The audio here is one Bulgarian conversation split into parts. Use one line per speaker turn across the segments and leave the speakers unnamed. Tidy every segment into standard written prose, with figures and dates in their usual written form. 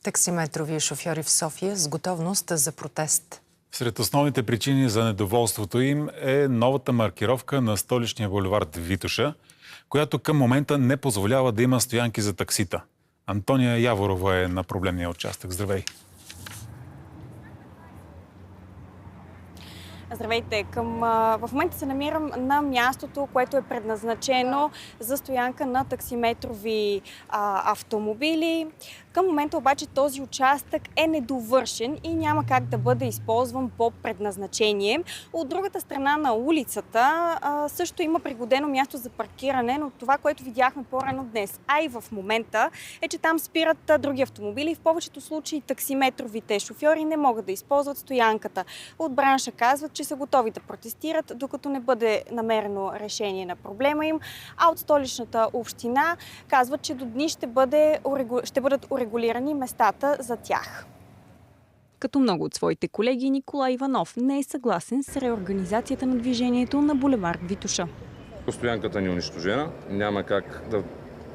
Таксиметрови шофьори в София с готовност за протест.
Сред основните причини за недоволството им е новата маркировка на столичния булевард Витоша, която към момента не позволява да има стоянки за таксита. Антония Яворова е на проблемния участък. Здравей!
Здравейте! В момента се намирам на мястото, което е предназначено за стоянка на таксиметрови автомобили. Към момента обаче този участък е недовършен и няма как да бъде използван по предназначение. От другата страна на улицата също има пригодено място за паркиране, но това, което видяхме по-рано днес, а и в момента, е, че там спират други автомобили. В повечето случаи таксиметровите шофьори не могат да използват стоянката. От бранша казват, че са готови да протестират, докато не бъде намерено решение на проблема им, а от столичната община казват, че до дни ще бъдат урегулирани местата за тях. Като много от своите колеги, Николай Иванов не е съгласен с реорганизацията на движението на булевард Витоша.
Стоянката ни е унищожена, няма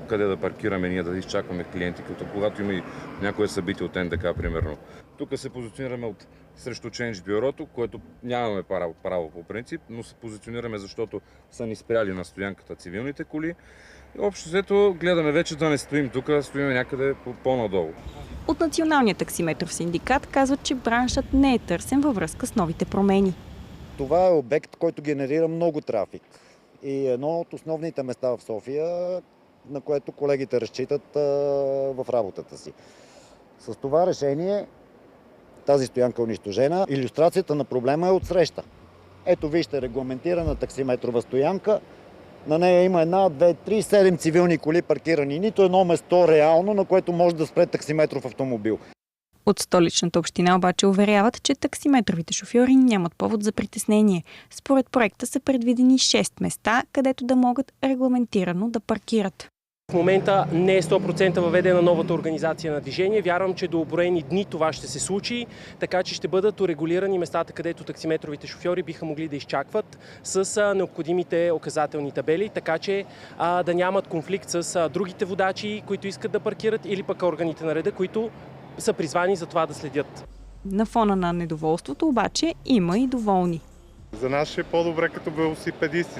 къде да паркираме ние, да изчакваме клиенти, когато има и някое събитие от НДК, примерно. Тук се позиционираме срещу Change бюрото, което нямаме право по принцип, но се позиционираме, защото са ни спряли на стоянката цивилните коли. И общо взето гледаме вече да не стоим тук, стоим някъде по-надолу.
От Националния таксиметров синдикат казват, че браншът не е търсен във връзка с новите промени.
Това е обект, който генерира много трафик. И едно от основните места в София, на което колегите разчитат в работата си. С това решение тази стоянка е унищожена. Илюстрацията на проблема е отсреща. Ето вижте, регламентирана таксиметрова стоянка. На нея има 1, 2, 3, 7 цивилни коли паркирани. Нито едно место реално, на което може да спре таксиметров автомобил.
От столичната община обаче уверяват, че таксиметровите шофьори нямат повод за притеснение. Според проекта са предвидени 6 места, където да могат регламентирано да паркират.
В момента не е 100% въведена новата организация на движение. Вярвам, че до оброени дни това ще се случи, така че ще бъдат урегулирани местата, където таксиметровите шофьори биха могли да изчакват с необходимите указателни табели, така че да нямат конфликт с другите водачи, които искат да паркират, или пък органите на реда, които са призвани за това да следят.
На фона на недоволството обаче има и доволни.
За нас ще е по-добре като велосипедисти,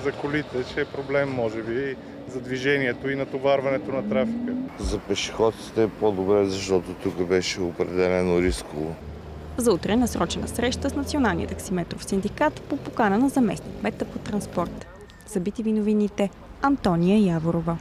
за колите ще е проблем, може би, за движението и натоварването на трафика.
За пешеходците е по-добре, защото тук беше определено рисково.
За утре насрочена среща с Националния таксиметров синдикат по покана на заместник-кмета по транспорт. За BTV новините, Антония Яворова.